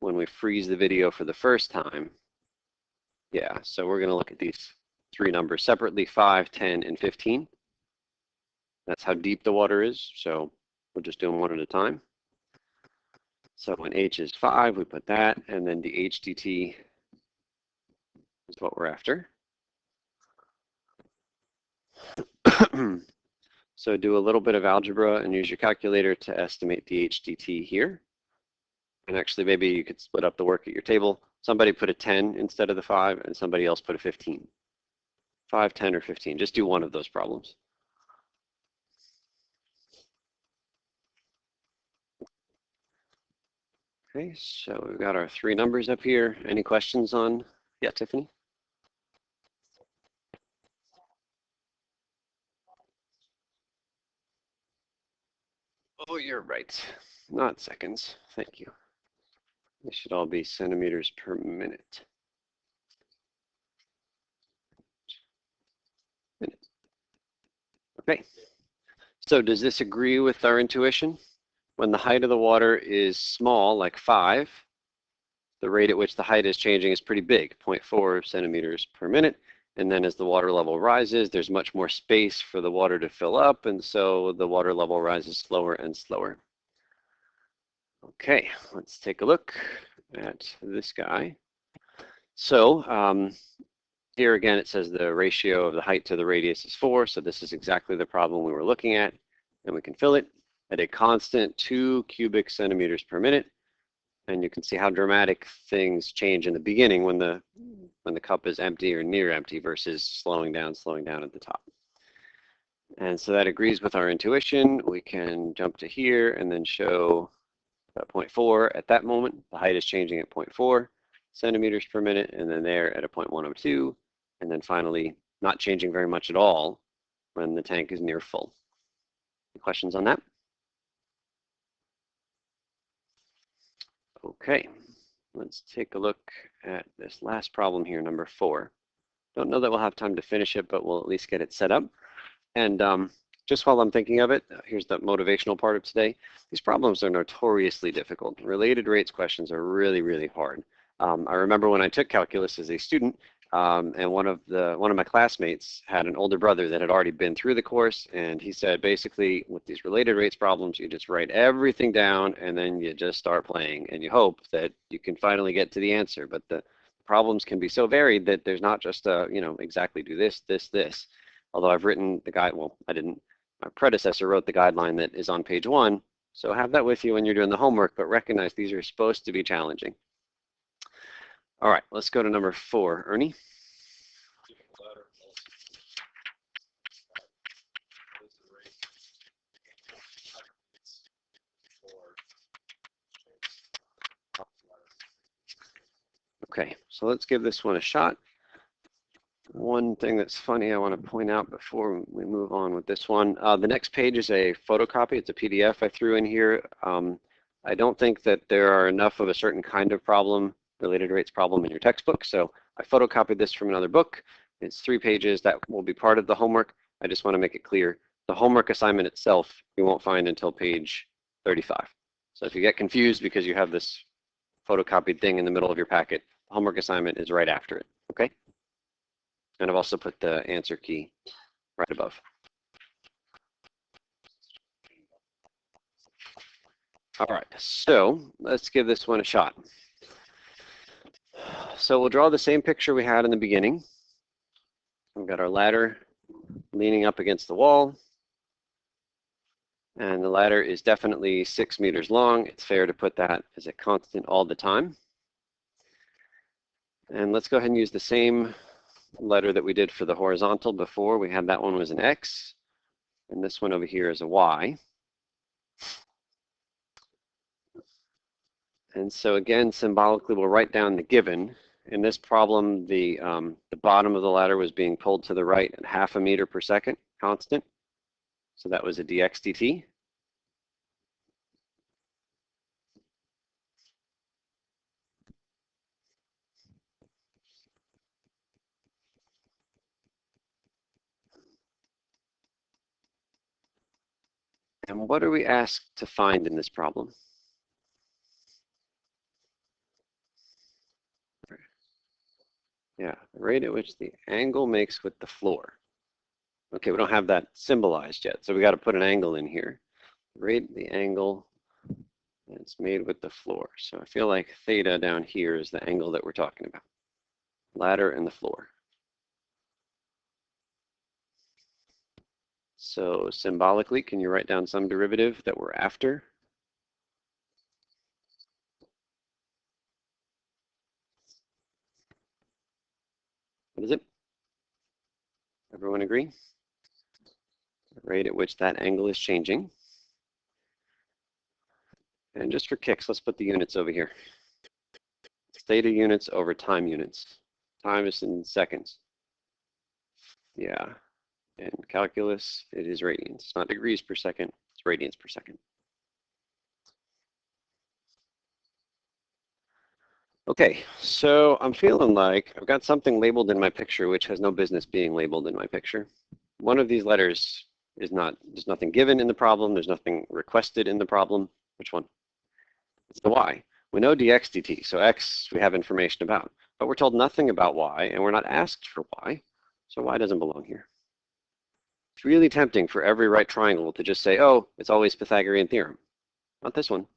when we freeze the video for the first time? Yeah, so we're going to look at these three numbers separately, 5, 10, and 15. That's how deep the water is, so we'll just do them one at a time. So when h is 5, we put that, and then the h dt is what we're after. So do a little bit of algebra and use your calculator to estimate the h dt here. And actually, maybe you could split up the work at your table. Somebody put a 10 instead of the 5, and somebody else put a 15. 5, 10, or 15. Just do one of those problems. Okay, so we've got our three numbers up here. Any questions on? Yeah, Tiffany? Oh, you're right. Not seconds. Thank you. They should all be centimeters per minute. Okay. So does this agree with our intuition? When the height of the water is small, like 5, the rate at which the height is changing is pretty big, 0.4 centimeters per minute. And then as the water level rises, there's much more space for the water to fill up, and so the water level rises slower and slower. Okay, let's take a look at this guy. So here again, it says the ratio of the height to the radius is 4, so this is exactly the problem we were looking at, and we can fill it at a constant 2 cubic centimeters per minute. And you can see how dramatic things change in the beginning when the cup is empty or near empty versus slowing down at the top. And so that agrees with our intuition. We can jump to here and then show 0.4 at that moment. The height is changing at 0.4 centimeters per minute, and then there at a 0.102, and then finally not changing very much at all when the tank is near full. Any questions on that? Okay, let's take a look at this last problem here, number 4. Don't know that we'll have time to finish it, but we'll at least get it set up. And just while I'm thinking of it, here's the motivational part of today. These problems are notoriously difficult. Related rates questions are really, really hard. I remember when I took calculus as a student, and one of my classmates had an older brother that had already been through the course, and he said basically with these related rates problems, you just write everything down and then you just start playing, and you hope that you can finally get to the answer. But the problems can be so varied that there's not just a, exactly do this, this, this. Although I've written the guide, well, I didn't. My predecessor wrote the guideline that is on page 1, so have that with you when you're doing the homework, but recognize these are supposed to be challenging. All right, let's go to number 4. Ernie? Okay, so let's give this one a shot. One thing that's funny I want to point out before we move on with this one, the next page is a photocopy. It's a PDF I threw in here. I don't think that there are enough of a certain kind of problem, related rates problem, in your textbook, so I photocopied this from another book. It's 3 pages. That will be part of the homework. I just want to make it clear. The homework assignment itself you won't find until page 35. So if you get confused because you have this photocopied thing in the middle of your packet, the homework assignment is right after it, okay? And I've also put the answer key right above. All right, so let's give this one a shot. So we'll draw the same picture we had in the beginning. We've got our ladder leaning up against the wall. And the ladder is definitely 6 meters long. It's fair to put that as a constant all the time. And let's go ahead and use the same letter that we did for the horizontal before. We had that one was an X, and this one over here is a Y. And so again, symbolically, we'll write down the given. In this problem, the bottom of the ladder was being pulled to the right at 0.5 meter per second, constant. So that was a dx dt. And what are we asked to find in this problem? Yeah, the rate at which the angle makes with the floor. Okay, we don't have that symbolized yet, so we got to put an angle in here. Rate the angle that's made with the floor. So I feel like theta down here is the angle that we're talking about. Ladder and the floor. So symbolically, can you write down some derivative that we're after? What is it? Everyone agree? The rate at which that angle is changing. And just for kicks, let's put the units over here. Theta units over time units. Time is in seconds. Yeah. In calculus, it is radians. It's not degrees per second, it's radians per second. Okay, so I'm feeling like I've got something labeled in my picture which has no business being labeled in my picture. One of these letters is not, there's nothing given in the problem, there's nothing requested in the problem. Which one? It's the y. We know dx dt, so x we have information about, but we're told nothing about y and we're not asked for y, so y doesn't belong here. It's really tempting for every right triangle to just say, oh, it's always Pythagorean theorem. Not this one.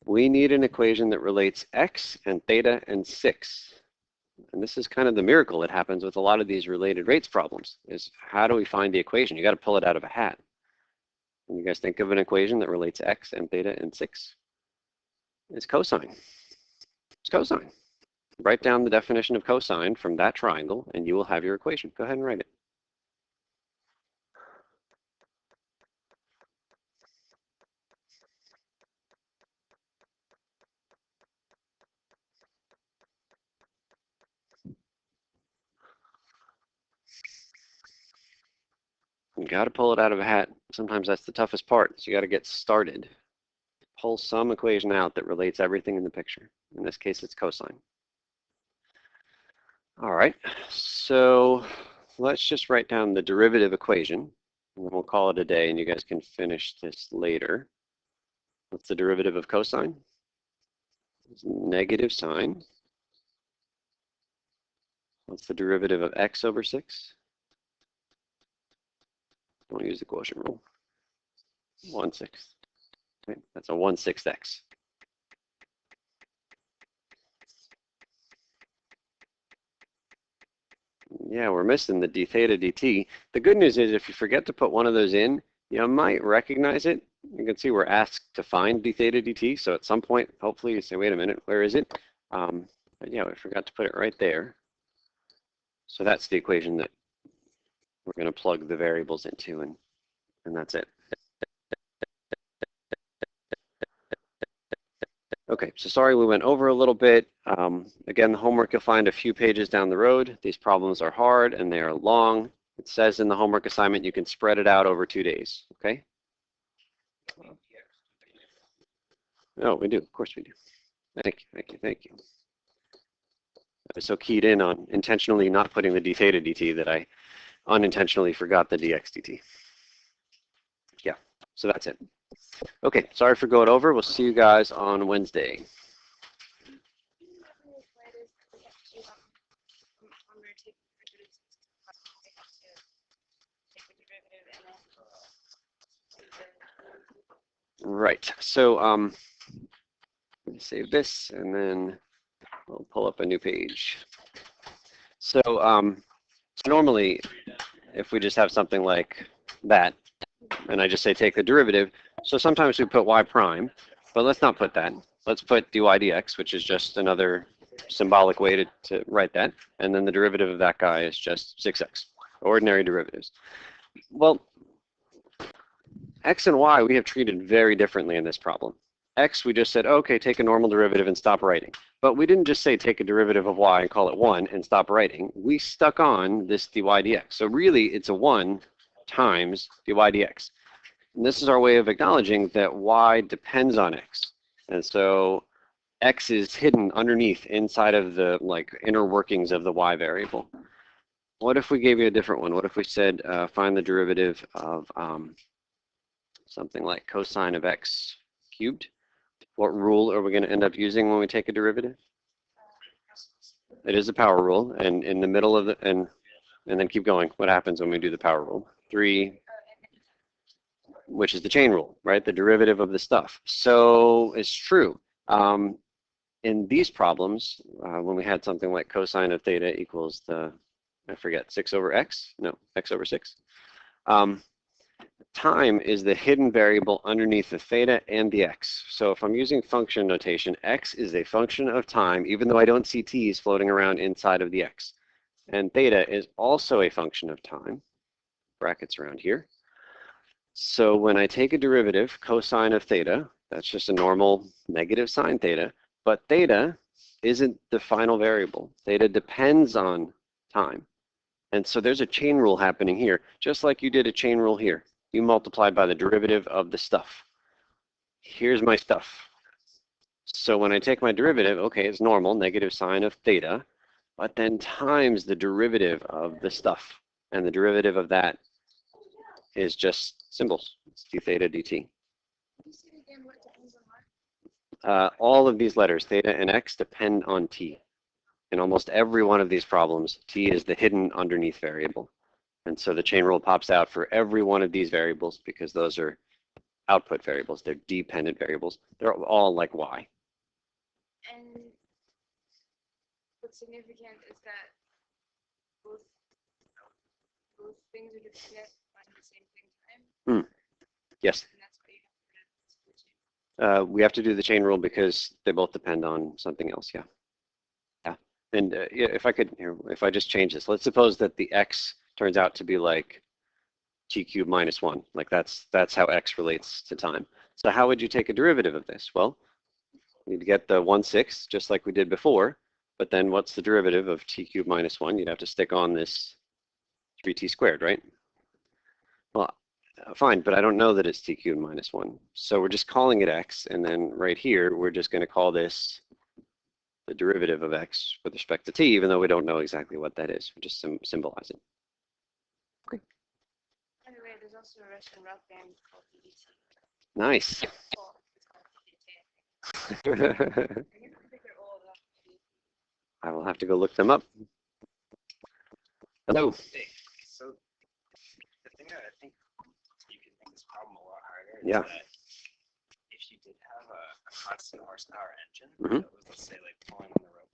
We need an equation that relates x and theta and 6. And this is kind of the miracle that happens with a lot of these related rates problems, is how do we find the equation? You got to pull it out of a hat. Can you guys think of an equation that relates x and theta and 6? It's cosine. It's cosine. Write down the definition of cosine from that triangle, and you will have your equation. Go ahead and write it. You got to pull it out of a hat. Sometimes that's the toughest part. So you got to get started. Pull some equation out that relates everything in the picture. In this case, it's cosine. All right, so let's just write down the derivative equation, and then we'll call it a day, and you guys can finish this later. What's the derivative of cosine? It's negative sine. What's the derivative of x over 6? Don't use the quotient rule. 1/6. Okay, that's a 1/6 x. Yeah, we're missing the d theta dt. The good news is if you forget to put one of those in, you might recognize it. You can see we're asked to find d theta dt. So at some point, hopefully you say, wait a minute, where is it? But yeah, we forgot to put it right there. So that's the equation that we're going to plug the variables into, and that's it. Okay, so sorry we went over a little bit. Again, the homework you'll find a few pages down the road. These problems are hard and they are long. It says in the homework assignment you can spread it out over 2 days, okay? Oh, we do, of course we do. Thank you, thank you, thank you. I was so keyed in on intentionally not putting the d theta dt that I unintentionally forgot the dx dt. Yeah, so that's it. Okay, sorry for going over. We'll see you guys on Wednesday. Right. So let me save this, and then we'll pull up a new page. So normally, if we just have something like that, and I just say take the derivative, so sometimes we put y prime, but let's not put that. Let's put dy dx, which is just another symbolic way to write that, and then the derivative of that guy is just 6x, ordinary derivatives. Well, x and y we have treated very differently in this problem. X, we just said, okay, take a normal derivative and stop writing. But we didn't just say take a derivative of y and call it 1 and stop writing. We stuck on this dy dx. So really, it's a 1 times dy dx. And this is our way of acknowledging that y depends on x. And so x is hidden underneath inside of the inner workings of the y variable. What if we gave you a different one? What if we said find the derivative of something like cosine of x cubed? What rule are we going to end up using when we take a derivative? It is a power rule, and in the middle of the and then keep going. What happens when we do the power rule? 3, which is the chain rule, right? The derivative of the stuff. So it's true. In these problems, when we had something like cosine of theta equals I forget, 6 over x? No, x over 6. Time is the hidden variable underneath the theta and the x. So if I'm using function notation, x is a function of time, even though I don't see t's floating around inside of the x. And theta is also a function of time, brackets around here. So when I take a derivative, cosine of theta, that's just a normal negative sine theta, but theta isn't the final variable. Theta depends on time. And so there's a chain rule happening here, just like you did a chain rule here. You multiplied by the derivative of the stuff. Here's my stuff. So when I take my derivative, okay, it's normal, negative sine of theta, but then times the derivative of the stuff. And the derivative of that is just symbols. It's d theta dt. All of these letters, theta and x, depend on t. In almost every one of these problems, t is the hidden underneath variable. And so the chain rule pops out for every one of these variables because those are output variables. They're dependent variables. They're all like y. And what's significant is that both things are dependent on the same thing time. Yes. And that's why you have to We have to do the chain rule because they both depend on something else. Yeah. Yeah. And if I could, if I just change this, let's suppose that the x turns out to be like t cubed minus 1. Like that's how x relates to time. So how would you take a derivative of this? Well, you need to get the 1/6 just like we did before. But then what's the derivative of t cubed minus 1? You'd have to stick on this 3t squared, right? Well, fine, but I don't know that it's t cubed minus 1. So we're just calling it x. And then right here, we're just going to call this the derivative of x with respect to t, even though we don't know exactly what that is. We just symbolize it. By the way, there's also a Russian rock band called BBC. Nice. Well, it's called BBC. I will have to go look them up. Hello. Hey, so the thing that I think you can make this problem a lot harder is Yeah. that if you did have a constant horsepower engine Mhm. that was, let's say, like pulling on the rope,